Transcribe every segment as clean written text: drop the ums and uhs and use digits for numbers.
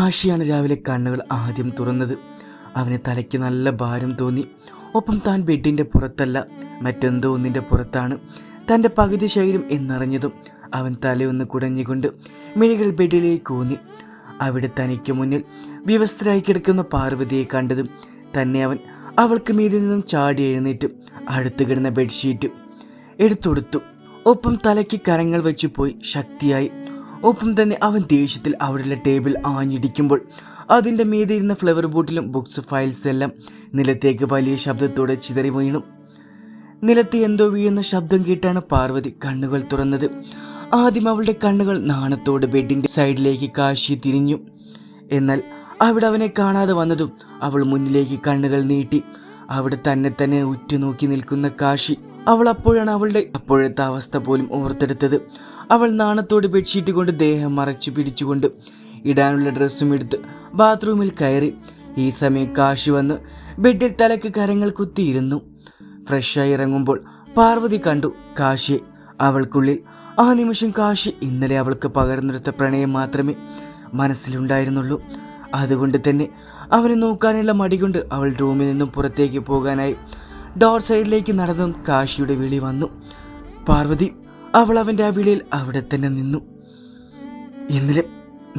കാശിയാണ് രാവിലെ കണ്ണുകൾ ആദ്യം തുറന്നത്. അവന് തലയ്ക്ക് നല്ല ഭാരം തോന്നി. ഒപ്പം താൻ ബെഡിൻ്റെ പുറത്തല്ല, മറ്റെന്തോ ഒന്നിൻ്റെ പുറത്താണ് തൻ്റെ പകുതി ശരീരം എന്നറിഞ്ഞതും അവൻ തലയൊന്ന് കുടഞ്ഞുകൊണ്ട് മിഴികൾ ബെഡിലേക്ക് ഊന്നി. അവിടെ തനിക്ക് മുന്നിൽ വിവസ്ത്രയായി കിടക്കുന്ന പാർവതിയെ കണ്ടതും തന്നെ അവൻ അവൾക്ക് മീതിൽ നിന്നും ചാടി എഴുന്നേറ്റ് അടുത്ത് കിടന്ന ബെഡ്ഷീറ്റ് എടുത്തൊടുത്തു. ഒപ്പം തലയ്ക്ക് കരങ്ങൾ വെച്ച് പോയി ശക്തിയായി. ഒപ്പം തന്നെ അവൻ ദേഷ്യത്തിൽ അവിടെയുള്ള ടേബിൾ ആഞ്ഞിടിക്കുമ്പോൾ അതിൻ്റെ മീതെ ഇരുന്ന ഫ്ലവർ ബോട്ടിലും ബുക്സ് ഫയൽസ് എല്ലാം നിലത്തേക്ക് വലിയ ശബ്ദത്തോടെ ചിതറി വീണു. നിലത്ത് എന്തോ വീഴുന്ന ശബ്ദം കേട്ടാണ് പാർവതി കണ്ണുകൾ തുറന്നത്. ആദ്യം അവളുടെ കണ്ണുകൾ നാണത്തോടെ ബെഡിൻ്റെ സൈഡിലേക്ക് കാശി തിരിഞ്ഞു. എന്നാൽ അവിടെ അവനെ കാണാതെ വന്നതും അവൾ മുന്നിലേക്ക് കണ്ണുകൾ നീട്ടി. അവിടെ തന്നെ ഉറ്റുനോക്കി നിൽക്കുന്ന കാശി. അവൾ അപ്പോഴാണ് അവളുടെ അപ്പോഴത്തെ അവസ്ഥ പോലും ഓർത്തെടുത്തത്. അവൾ നാണത്തോടെ ബെഡ്ഷീറ്റ് കൊണ്ട് ദേഹം മറച്ചു പിടിച്ചുകൊണ്ട് ഇടാനുള്ള ഡ്രസ്സും എടുത്ത് ബാത്റൂമിൽ കയറി. ഈ സമയം കാശി വന്ന് ബെഡിൽ തലക്ക് കരങ്ങൾ കുത്തിയിരുന്നു. ഫ്രഷായി ഇറങ്ങുമ്പോൾ പാർവതി കണ്ടു കാശിയെ. അവൾക്കുള്ളിൽ ആ നിമിഷം കാശി ഇന്നലെ അവൾക്ക് പകർന്നെടുത്ത പ്രണയം മാത്രമേ മനസ്സിലുണ്ടായിരുന്നുള്ളൂ. അതുകൊണ്ട് തന്നെ അവനെ നോക്കാനുള്ള മടി കൊണ്ട് അവൾ റൂമിൽ നിന്നും പുറത്തേക്ക് പോകാനായി ഡോർ സൈഡിലേക്ക് നടന്നും കാശിയുടെ വിളി വന്നു. പാർവതി. അവൾ അവൻ്റെ ആ വിളിയിൽ അവിടെ തന്നെ നിന്നു. ഇന്നലെ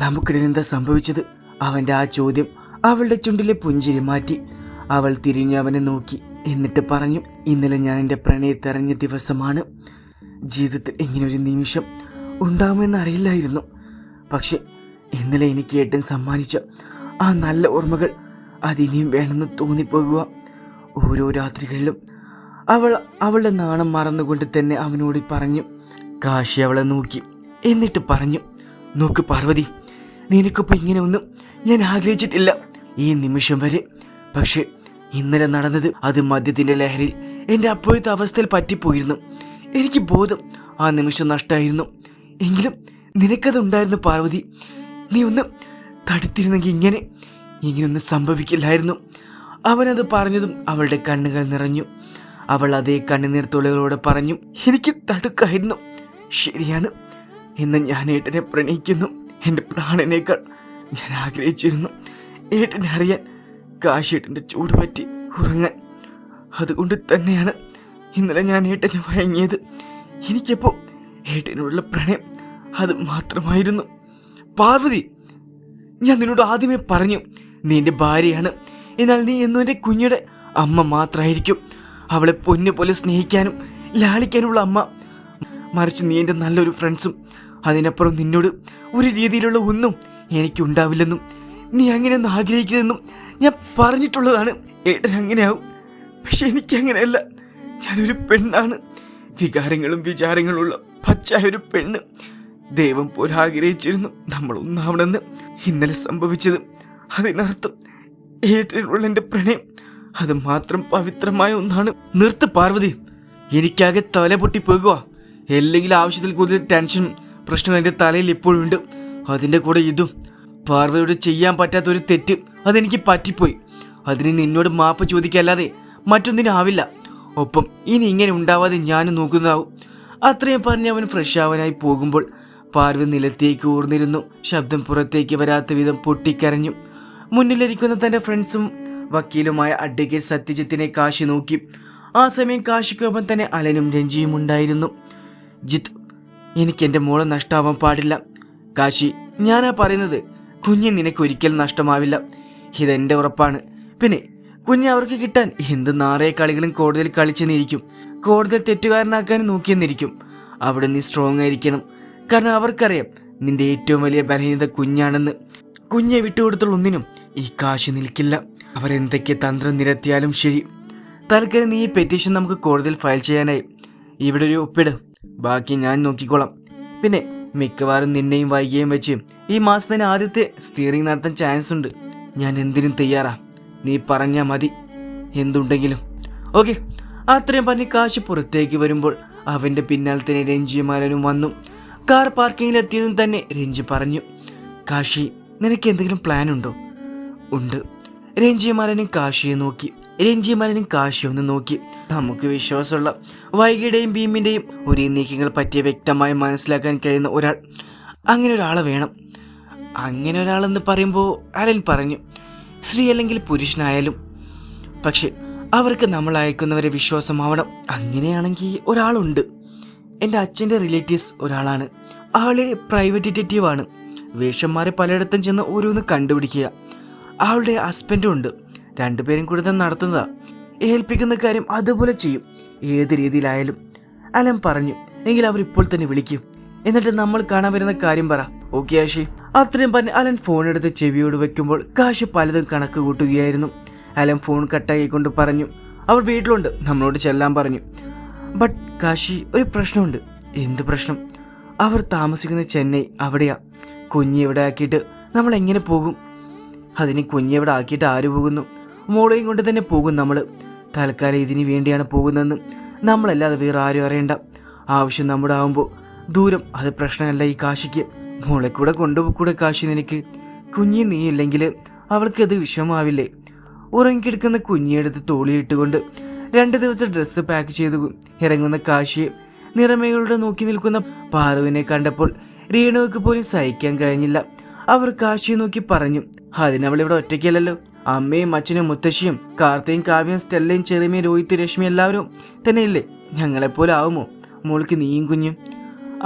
നമുക്കിടയിൽ എന്താ സംഭവിച്ചത്? അവൻ്റെ ആ ചോദ്യം അവളുടെ ചുണ്ടിലെ പുഞ്ചിരി മാറ്റി. അവൾ തിരിഞ്ഞ് അവനെ നോക്കി. എന്നിട്ട് പറഞ്ഞു, ഇന്നലെ ഞാൻ എൻ്റെ പ്രണയത്തെറിഞ്ഞ ദിവസമാണ്. ജീവിതത്തിൽ ഇങ്ങനൊരു നിമിഷം ഉണ്ടാകുമെന്ന് അറിയില്ലായിരുന്നു. പക്ഷെ ഇന്നലെ എനിക്ക് ഏട്ടൻ സമ്മാനിച്ച ആ നല്ല ഓർമ്മകൾ അതിനിയും വേണമെന്ന് തോന്നിപ്പോകുക. ഓരോ രാത്രികളിലും അവളുടെ നാണം മറന്നുകൊണ്ട് തന്നെ അവനോട് പറഞ്ഞു. കാശി അവളെ നോക്കി. എന്നിട്ട് പറഞ്ഞു, നോക്ക് പാർവതി, നിനക്കിപ്പോൾ ഇങ്ങനെ ഒന്നും ഞാൻ ആഗ്രഹിച്ചിട്ടില്ല ഈ നിമിഷം വരെ. പക്ഷെ ഇന്നലെ നടന്നത് അത് മദ്യത്തിൻ്റെ ലഹരിയിൽ എൻ്റെ അപ്പോഴത്തെ അവസ്ഥയിൽ പറ്റിപ്പോയിരുന്നു. എനിക്ക് ബോധം ആ നിമിഷം നഷ്ടമായിരുന്നു. എങ്കിലും നിനക്കതുണ്ടായിരുന്നു പാർവതി. നീ ഒന്ന് തടുത്തിരുന്നെങ്കിൽ ഇങ്ങനെയൊന്നും സംഭവിക്കില്ലായിരുന്നു. അവനത് പറഞ്ഞതും അവളുടെ കണ്ണുകൾ നിറഞ്ഞു. അവൾ അതേ കണ്ണുനീർത്തുള്ളികളോടെ പറഞ്ഞു, എനിക്ക് തടുക്കായിരുന്നു. ശരിയാണ്, ഇന്ന് ഞാൻ ഏട്ടനെ പ്രണയിക്കുന്നു. എൻ്റെ പ്രാണനേക്കാൾ ഞാൻ ആഗ്രഹിച്ചിരുന്നു ഏട്ടനെ അറിയാൻ, കാശിയേട്ടൻ്റെ ചൂട് പറ്റി ഉറങ്ങാൻ. അതുകൊണ്ട് തന്നെയാണ് ഇന്നലെ ഞാൻ ഏട്ടന് വഴങ്ങിയത്. എനിക്കപ്പോൾ ഏട്ടനോടുള്ള പ്രണയം അത് മാത്രമായിരുന്നു. പാർവതി, ഞാൻ നിന്നോട് ആദ്യമേ പറഞ്ഞു, നീ എൻ്റെ ഭാര്യയാണ്. എന്നാൽ നീ എന്നും എൻ്റെ കുഞ്ഞിയുടെ അമ്മ മാത്രമായിരിക്കും. അവളെ പൊന്നു പോലെ സ്നേഹിക്കാനും ലാളിക്കാനുള്ള അമ്മ. മറിച്ച് നീ എൻ്റെ നല്ലൊരു ഫ്രണ്ട്സും. അതിനപ്പുറം നിന്നോട് ഒരു രീതിയിലുള്ള ഒന്നും എനിക്കുണ്ടാവില്ലെന്നും നീ അങ്ങനെയൊന്നും ആഗ്രഹിക്കരുതെന്നും ഞാൻ പറഞ്ഞിട്ടുള്ളതാണ്. ഏട്ടൻ അങ്ങനെയാവും. പക്ഷെ എനിക്കങ്ങനെയല്ല. ഞാനൊരു പെണ്ണാണ്. വികാരങ്ങളും വിചാരങ്ങളുള്ള പച്ചയായൊരു പെണ്ണ്. ദൈവം പോലെ ആഗ്രഹിച്ചിരുന്നു നമ്മൾ ഒന്നാവണമെന്ന്. ഇന്നലെ സംഭവിച്ചത് അതിനർത്ഥം ഏട്ടനുള്ള എൻ്റെ പ്രണയം അത് മാത്രം പവിത്രമായ ഒന്നാണ്. നിർത്ത് പാർവതി, എനിക്കാകെ തല പൊട്ടി പോകുക. അല്ലെങ്കിൽ ആവശ്യത്തിൽ കൂടുതൽ ടെൻഷനും പ്രശ്നങ്ങൾ എൻ്റെ തലയിൽ ഇപ്പോഴും ഉണ്ട്. അതിൻ്റെ കൂടെ ഇതും. പാർവതിയോട് ചെയ്യാൻ പറ്റാത്തൊരു തെറ്റ് അതെനിക്ക് പറ്റിപ്പോയി. അതിന് നിന്നോട് മാപ്പ് ചോദിക്കല്ലാതെ മറ്റൊന്നിനാവില്ല. ഒപ്പം ഇനി ഇങ്ങനെ ഉണ്ടാവാതെ ഞാനും നോക്കുന്നതാവും. അത്രയും പറഞ്ഞ് അവൻ ഫ്രഷ് ആവാനായി പോകുമ്പോൾ പാർവതി നിലത്തേക്ക് ഊർന്നിരുന്നു. ശബ്ദം പുറത്തേക്ക് വരാത്ത വിധം പൊട്ടിക്കരഞ്ഞു. മുന്നിലിരിക്കുന്ന തൻ്റെ ഫ്രണ്ട്സും വക്കീലുമായ അഡ്വക്കേറ്റ് സത്യജിത്തിനെ കാശി നോക്കി. ആ സമയം കാശിക്കൊപ്പം തന്നെ അലനും രഞ്ജിയും ഉണ്ടായിരുന്നു. ജിത്ത്, എനിക്ക് എൻ്റെ മോളെ നഷ്ടമാവാൻ പാടില്ല. കാശി, ഞാനാ പറയുന്നത്. കുഞ്ഞ് നിനക്ക് ഒരിക്കലും നഷ്ടമാവില്ല. ഇതെൻ്റെ ഉറപ്പാണ്. പിന്നെ കുഞ്ഞ് അവർക്ക് കിട്ടാൻ എന്ത് നാറേ കളികളും കോടതിയിൽ കളിച്ചെന്നിരിക്കും. കോടതിയിൽ തെറ്റുകാരനാക്കാനും നോക്കിയെന്നിരിക്കും. അവിടെ നീ സ്ട്രോങ് ആയിരിക്കണം. കാരണം അവർക്കറിയാം നിന്റെ ഏറ്റവും വലിയ ബലഹീനത കുഞ്ഞാണെന്ന്. കുഞ്ഞെ വിട്ടുകൊടുത്തുള്ള ഒന്നിനും ഈ കാശി നിൽക്കില്ല. അവരെന്തൊക്കെ തന്ത്രം നിരത്തിയാലും ശരി. തൽക്കാലം നീ ഈ പെറ്റീഷൻ നമുക്ക് കോടതിയിൽ ഫയൽ ചെയ്യാനായി ഇവിടെ ഒരു ഒപ്പിട്. ബാക്കി ഞാൻ നോക്കിക്കോളാം. പിന്നെ മിക്കവാറും നിന്നെയും വൈകിയും വെച്ച് ഈ മാസം തന്നെ ആദ്യത്തെ സ്റ്റിയറിംഗ് നടത്താൻ ചാൻസ് ഉണ്ട്. ഞാൻ എന്തിനും തയ്യാറാ. നീ പറഞ്ഞാൽ മതി എന്തുണ്ടെങ്കിലും. ഓക്കെ. അത്രയും പറഞ്ഞ് കാശി പുറത്തേക്ക് വരുമ്പോൾ അവൻ്റെ പിന്നാലെ തന്നെ രഞ്ജിയും അലനും വന്നു. കാർ പാർക്കിങ്ങിലെത്തിയതും തന്നെ രഞ്ജി പറഞ്ഞു, കാശി, നിനക്ക് എന്തെങ്കിലും പ്ലാൻ ഉണ്ടോ? ഉണ്ട്. രഞ്ജിയും അലനും കാശിയെ ഒന്ന് നോക്കി. നമുക്ക് വിശ്വാസമുള്ള വൈകിയുടെയും ഭീമിൻ്റെയും ഒരേ നീക്കങ്ങൾ പറ്റിയ വ്യക്തമായി മനസ്സിലാക്കാൻ കഴിയുന്ന ഒരാൾ, അങ്ങനെ ഒരാളെ വേണം. അങ്ങനെ ഒരാളെന്ന് പറയുമ്പോൾ അലൻ പറഞ്ഞു, സ്ത്രീ അല്ലെങ്കിൽ പുരുഷനായാലും, പക്ഷെ അവർക്ക് നമ്മൾ അയക്കുന്നവരെ വിശ്വാസമാവണം. അങ്ങനെയാണെങ്കിൽ ഒരാളുണ്ട്, എൻ്റെ അച്ഛൻ്റെ റിലേറ്റീവ്സ് ഒരാളാണ്. ആളെ പ്രൈവറ്റ് ഡിറ്റക്റ്റീവാണ്. വേഷന്മാരെ പലയിടത്തും ചെന്ന് ഓരോന്ന് കണ്ടുപിടിക്കുക. അവളുടെ ഹസ്ബൻഡും ഉണ്ട്. രണ്ടുപേരും കൂടെ തന്നെ നടത്തുന്നതാ. ഏൽപ്പിക്കുന്ന കാര്യം അതുപോലെ ചെയ്യും, ഏത് രീതിയിലായാലും. അലൻ പറഞ്ഞു, എങ്കിൽ അവർ ഇപ്പോൾ തന്നെ വിളിക്കും, എന്നിട്ട് നമ്മൾ കാണാൻ വരുന്ന കാര്യം പറ. ഓക്കെ ആഷി. അത്രയും പറഞ്ഞ് അലൻ ഫോൺ എടുത്ത് ചെവിയോട് വെക്കുമ്പോൾ കാശി പലതും കണക്ക് കൂട്ടുകയായിരുന്നു. അലൻ ഫോൺ കട്ടാക്കിക്കൊണ്ട് പറഞ്ഞു, അവർ വീട്ടിലുണ്ട്, നമ്മളോട് ചെല്ലാൻ പറഞ്ഞു. ബട്ട് കാശി, ഒരു പ്രശ്നമുണ്ട്. എന്ത് പ്രശ്നം? അവർ താമസിക്കുന്ന ചെന്നൈ, അവിടെയാ. കുഞ്ഞി എവിടെ ആക്കിയിട്ട് നമ്മൾ എങ്ങനെ പോകും? അതിന് കുഞ്ഞി എവിടെ ആക്കിയിട്ട് ആര് പോകുന്നു? മോളെയും കൊണ്ട് തന്നെ പോകും നമ്മൾ. തൽക്കാലം ഇതിന് വേണ്ടിയാണ് പോകുന്നതെന്ന് നമ്മളല്ലാതെ വേറെ ആരും അറിയണ്ട. ആവശ്യം നമ്മുടെ ആവുമ്പോൾ ദൂരം അത് പ്രശ്നമല്ല ഈ കാശിക്ക്. മോളെ കൂടെ കൊണ്ടുപോകൂടെ കാശി നിനക്ക്? കുഞ്ഞി നീ ഇല്ലെങ്കിൽ അവൾക്കത് വിഷമാവില്ലേ? ഉറങ്ങിക്കിടക്കുന്ന കുഞ്ഞിയെടുത്ത് തോളിയിട്ടുകൊണ്ട് 2 ദിവസം ഡ്രസ്സ് പാക്ക് ചെയ്തു ഇറങ്ങുന്ന കാശിയെ നിറമകളുടെ നോക്കി നിൽക്കുന്ന പാറുവിനെ കണ്ടപ്പോൾ റീണുവക്ക് പോലും സഹിക്കാൻ കഴിഞ്ഞില്ല. അവർ കാശിയെ നോക്കി പറഞ്ഞു, അതിനവളിവിടെ ഒറ്റയ്ക്കല്ലല്ലോ. അമ്മയും അച്ഛനും മുത്തശ്ശിയും കാർത്തയും കാവ്യം സ്റ്റെല്ലയും ചെറിയമ്മയും രോഹിത് രശ്മി എല്ലാവരും തന്നെയില്ലേ. ഞങ്ങളെപ്പോലെ ആവുമോ മോൾക്ക് നീയും കുഞ്ഞും?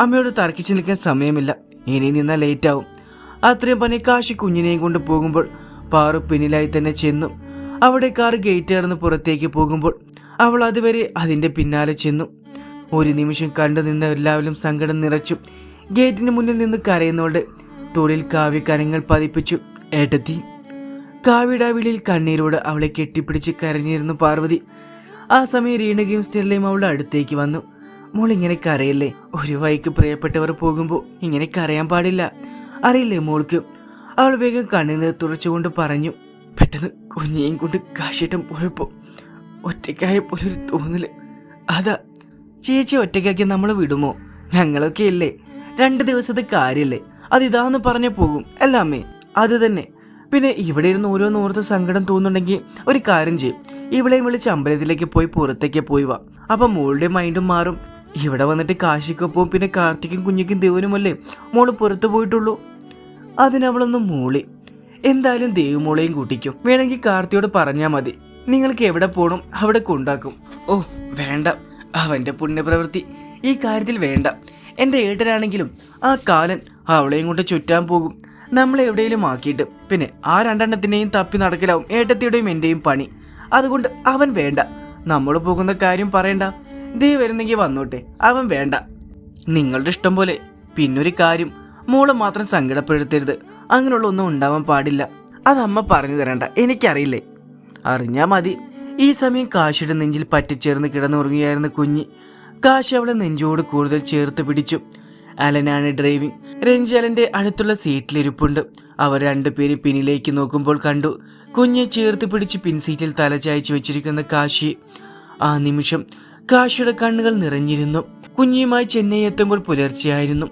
അമ്മയോട് തർക്കിച്ച് നിൽക്കാൻ സമയമില്ല, ഇനി നിന്നാൽ ലേറ്റാവും. അത്രയും പറഞ്ഞ് കാശി കുഞ്ഞിനെയും കൊണ്ട് പോകുമ്പോൾ പാറു പിന്നിലായി തന്നെ ചെന്നു. അവിടെ കാർ ഗേറ്റ് കടന്ന് പുറത്തേക്ക് പോകുമ്പോൾ അവൾ അതുവരെ അതിൻ്റെ പിന്നാലെ ചെന്നു. ഒരു നിമിഷം കണ്ടു നിന്ന് എല്ലാവരും സങ്കടം നിറച്ചു. ഗേറ്റിന് മുന്നിൽ നിന്ന് കരയുന്നവളുടെ തോളിൽ കാവ്യ കരങ്ങൾ പതിപ്പിച്ചു. ഏട്ടത്തി. കാവ്യയുടെ വിളിയിൽ കണ്ണീരോട് അവളെ കെട്ടിപ്പിടിച്ച് കരഞ്ഞിരുന്നു പാർവതി. ആ സമയം റീണയും സ്റ്റെല്ലയും അവളുടെ അടുത്തേക്ക് വന്നു. മോൾ ഇങ്ങനെ കരയല്ലേ, ഒരു വഴിക്ക് പ്രിയപ്പെട്ടവർ പോകുമ്പോൾ ഇങ്ങനെ കരയാൻ പാടില്ല, അറിയില്ലേ മോൾക്ക്? അവൾ വേഗം കണ്ണീർ തുറച്ചുകൊണ്ട് പറഞ്ഞു. പെട്ടെന്ന് കുഞ്ഞിനെയും കൊണ്ട് കാശിട്ടം പോയപ്പോൾ ഒറ്റയ്ക്കായപ്പോലൊരു തോന്നല്. അതാ. ചേച്ചി ഒറ്റയ്ക്കാക്കി നമ്മൾ വിടുമോ? ഞങ്ങളൊക്കെ ഇല്ലേ, 2 ദിവസത്തെ കാര്യല്ലേ, അതിതാന്ന് പറഞ്ഞേ പോകും അല്ല അമ്മേ? അത് തന്നെ. പിന്നെ ഇവിടെ ഇരുന്ന് ഓരോന്നോർത്ത് സങ്കടം തോന്നുന്നുണ്ടെങ്കിൽ ഒരു കാര്യം ചെയ്യും, ഇവളെയും വിളിച്ച് അമ്പലത്തിലേക്ക് പോയി പുറത്തേക്ക് പോയി വാ. അപ്പം മോളുടെ മൈൻഡും മാറും. ഇവിടെ വന്നിട്ട് കാശിക്കൊപ്പവും പിന്നെ കാർത്തിക്കും കുഞ്ഞിക്കും ദേവനുമല്ലേ മോള് പുറത്തു പോയിട്ടുള്ളൂ. അതിനവളൊന്ന് മൂളി. എന്തായാലും ദേവുമോളെയും കൂട്ടിക്കും. വേണമെങ്കിൽ കാർത്തിയോട് പറഞ്ഞാൽ മതി, നിങ്ങൾക്ക് എവിടെ പോകണം അവിടെ കൊണ്ടാക്കും. ഓ വേണ്ട, അവൻ്റെ പുണ്യപ്രവൃത്തി ഈ കാര്യത്തിൽ വേണ്ട. എൻ്റെ ഏട്ടനാണെങ്കിലും ആ കാലൻ അവളെയും കൊണ്ട് ചുറ്റാൻ പോകും നമ്മളെ എവിടെയെങ്കിലും ആക്കിയിട്ട്. പിന്നെ ആ 2 തപ്പി നടക്കലാവും ഏട്ടത്തിയുടെയും എൻ്റെയും പണി. അതുകൊണ്ട് അവൻ വേണ്ട. നമ്മൾ പോകുന്ന കാര്യം പറയണ്ട, ദേ വരുന്നെങ്കിൽ വന്നോട്ടെ, അവൻ വേണ്ട. നിങ്ങളുടെ ഇഷ്ടം പോലെ. പിന്നൊരു കാര്യം, മോളെ മാത്രം സങ്കടപ്പെടുത്തരുത്. അങ്ങനെയുള്ള ഒന്നും ഉണ്ടാവാൻ പാടില്ല. അതമ്മ പറഞ്ഞു തരണ്ട, എനിക്കറിയില്ലേ. അറിഞ്ഞാൽ മതി. ഈ സമയം കാശിയുടെ നെഞ്ചിൽ പറ്റിച്ചേർന്ന് കിടന്നുറങ്ങുകയായിരുന്ന കുഞ്ഞി. കാശി അവളെ നെഞ്ചോട് കൂടുതൽ ചേർത്ത് പിടിച്ചു. അലനാണ് ഡ്രൈവിംഗ്. രഞ്ജി അലൻ്റെ അടുത്തുള്ള സീറ്റിലിരിപ്പുണ്ട്. അവർ 2 പേരും പിന്നിലേക്ക് നോക്കുമ്പോൾ കണ്ടു കുഞ്ഞെ ചേർത്ത് പിടിച്ച് പിൻസീറ്റിൽ തല ചായച്ചു വെച്ചിരിക്കുന്ന കാശി. ആ നിമിഷം കാശിയുടെ കണ്ണുകൾ നിറഞ്ഞിരുന്നു. കുഞ്ഞിയുമായി ചെന്നൈ എത്തുമ്പോൾ പുലർച്ചെയായിരുന്നു.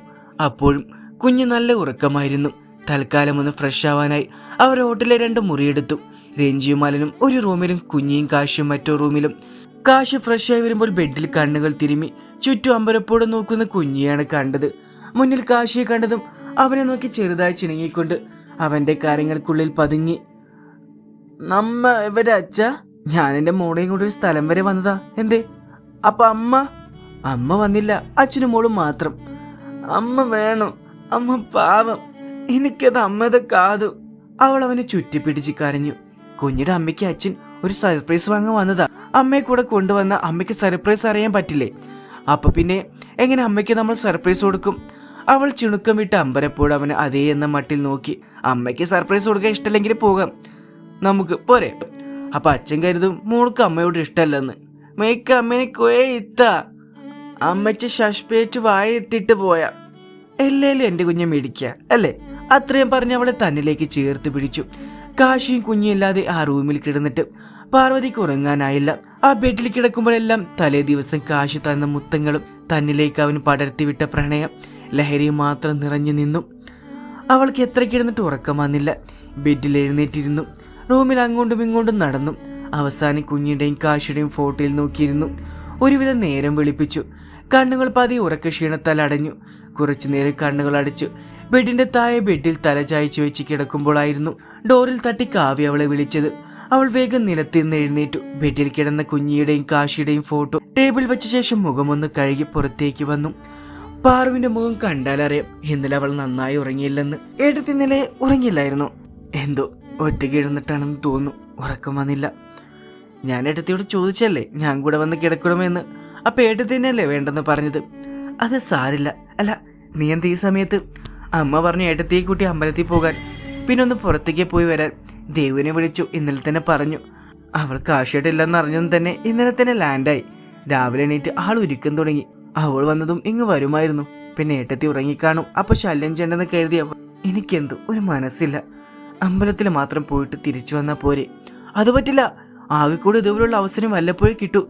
അപ്പോഴും കുഞ്ഞ് നല്ല ഉറക്കമായിരുന്നു. തൽക്കാലം ഒന്ന് ഫ്രഷ് ആവാനായി അവർ ഹോട്ടലിലെ 2 മുറിയെടുത്തു. രഞ്ജിയും അലനും ഒരു റൂമിലും കുഞ്ഞിയും കാശിയും മറ്റോ റൂമിലും. കാശി ഫ്രഷായി വരുമ്പോൾ ബെഡിൽ കണ്ണുകൾ തിരുമ്മി ചുറ്റും അമ്പരപ്പോടെ നോക്കുന്ന കുഞ്ഞിയാണ് കണ്ടത്. മുന്നിൽ കാശിയെ കണ്ടതും അവനെ നോക്കി ചെറുതായി ചിണുങ്ങിക്കൊണ്ട് അവൻ്റെ കാര്യങ്ങൾക്കുള്ളിൽ പതുങ്ങി. നമ്മ എവിടെ അച്ഛ? ഞാൻ എൻ്റെ മോളെയും കൊണ്ട് ഒരു സ്ഥലം വരെ വന്നതാ. എന്തേ? അപ്പൊ അമ്മ? അമ്മ വന്നില്ല, അച്ഛനും മോളും മാത്രം. അമ്മ വേണം, അമ്മ പാവം, എനിക്കത് അമ്മയുടെ കാതു. അവൾ അവനെ ചുറ്റിപ്പിടിച്ച് കരഞ്ഞു. കുഞ്ഞിയുടെ അമ്മയ്ക്ക് അച്ഛൻ ഒരു സർപ്രൈസ് വാങ്ങാൻ വന്നതാ. അമ്മയെ കൂടെ കൊണ്ടുവന്ന അമ്മയ്ക്ക് സർപ്രൈസ് അറിയാൻ പറ്റില്ലേ? അപ്പൊ പിന്നെ എങ്ങനെ അമ്മയ്ക്ക് നമ്മൾ സർപ്രൈസ് കൊടുക്കും? അവൾ ചുണുക്കം വിട്ട് അമ്പരപ്പോട് അവനെ അതേ എന്ന മട്ടിൽ നോക്കി. അമ്മയ്ക്ക് സർപ്രൈസ് കൊടുക്കാൻ ഇഷ്ടമല്ലെങ്കിൽ പോകാം നമുക്ക്, പോരെ? അപ്പൊ അച്ഛൻ കരുതും മോൾക്ക് അമ്മയോട് ഇഷ്ടമല്ലെന്ന്. മേക്ക് അമ്മനെ കൊയേ ഇത്ത അമ്മച്ച് ഷഷ്പേറ്റ് വായ എത്തിയിട്ട് പോയാ എല്ലേലും എൻ്റെ കുഞ്ഞെ മേടിക്കുക അല്ലേ? അത്രയും പറഞ്ഞ് അവളെ തന്നിലേക്ക് ചേർത്ത് പിടിച്ചു. കാശിയും കുഞ്ഞില്ലാതെ ആ റൂമിൽ കിടന്നിട്ട് പാർവതിക്ക് ഉറങ്ങാനായില്ല. ആ ബെഡിൽ കിടക്കുമ്പോഴെല്ലാം തലേ ദിവസം കാശി തന്ന മുത്തങ്ങളും തന്നിലേക്ക് അവൻ പടർത്തിവിട്ട പ്രണയം ലഹരി മാത്രം നിറഞ്ഞു നിന്നു. അവൾക്ക് എത്ര കിടന്നിട്ട് ഉറക്കം വന്നില്ല. ബെഡിൽ എഴുന്നേറ്റിരുന്നു. റൂമിൽ അങ്ങോട്ടും ഇങ്ങോട്ടും നടന്നു. അവസാനം കുഞ്ഞിൻ്റെയും കാശിയുടെയും ഫോട്ടോയിൽ നോക്കിയിരുന്നു. ഒരുവിധം നേരം വെളുപ്പിച്ചു. കണ്ണുകൾ പതിയെ ഉറക്ക ക്ഷീണത്താൽ അടഞ്ഞു. കുറച്ചു നേരം കണ്ണുകൾ അടച്ചു. ബെഡിന്റെ താഴെ ബെഡിൽ തല ചായച്ചു വെച്ച് കിടക്കുമ്പോഴായിരുന്നു ഡോറിൽ തട്ടി കാവ്യ അവളെ വിളിച്ചത്. അവൾ വേഗം നിലത്തിരുന്ന് എഴുന്നേറ്റു. ബെഡിൽ കിടന്ന കുഞ്ഞിയുടെയും കാശിയുടെയും ഫോട്ടോ ടേബിൾ വെച്ച ശേഷം മുഖമൊന്ന് കഴുകി പുറത്തേക്ക് വന്നു. പാറുവിന്റെ മുഖം കണ്ടാലറിയാം ഇന്നലെ അവൾ നന്നായി ഉറങ്ങിയില്ലെന്ന്. ഏട്ടത്തി ഇന്നലെ ഉറങ്ങിയില്ലായിരുന്നു. എന്തോ ഒറ്റയ്ക്ക് എഴുന്നിട്ടാണെന്ന് തോന്നുന്നു, ഉറക്കം വന്നില്ല. ഞാൻ ഏട്ടത്തിയോട് ചോദിച്ചല്ലേ ഞാൻ കൂടെ വന്ന് കിടക്കണമെന്ന്. അപ്പം ഏട്ടത്തി തന്നെയല്ലേ വേണ്ടെന്ന് പറഞ്ഞത്. അത് സാരില്ല. അല്ല നീ എന്ത് ഈ സമയത്ത്? അമ്മ പറഞ്ഞു ഏട്ടത്തിയെ കൂട്ടി അമ്പലത്തിൽ പോകാൻ, പിന്നെ ഒന്ന് പുറത്തേക്ക് പോയി വരാൻ. ദേവുവിനെ വിളിച്ചു, ഇന്നലെ തന്നെ പറഞ്ഞു. അവൾ കാശിയിട്ടില്ലെന്ന് അറിഞ്ഞതും തന്നെ ഇന്നലെ തന്നെ ലാൻഡായി. രാവിലെ എണീറ്റ് ആൾ ഒരുക്കം തുടങ്ങി. അവൾ വന്നതും ഇങ്ങ് വരുമായിരുന്നു. പിന്നെ ഏട്ടത്തി ഉറങ്ങിക്കാണും, അപ്പൊ ശല്യം ചെയ്യണ്ടെന്ന് കരുതി. എനിക്കെന്തോ ഒരു മനസ്സില്ല. അമ്പലത്തിൽ മാത്രം പോയിട്ട് തിരിച്ചു വന്നാൽ പോരെ? അത് പറ്റില്ല. ആകെ കൂടെ ഇതുപോലുള്ള അവസരം വല്ലപ്പോഴും കിട്ടൂ.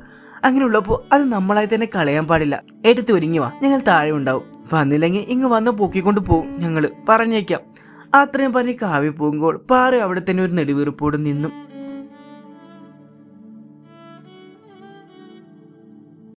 അങ്ങനെയുള്ളപ്പോൾ അത് നമ്മളായി തന്നെ കളയാൻ പാടില്ല. ഏട്ടത്തി ഒരുങ്ങി വാ, ഞങ്ങൾ താഴെ ഉണ്ടാവും. വന്നില്ലെങ്കിൽ ഇങ്ങ് വന്ന് പൊക്കിക്കൊണ്ട് പോകും ഞങ്ങൾ, പറഞ്ഞേക്കാം. അത്രയും പറഞ്ഞ് കാവ്യ പോകുമ്പോൾ പാറ അവിടെ തന്നെ ഒരു നെടുവീർപ്പോട് നിന്നു.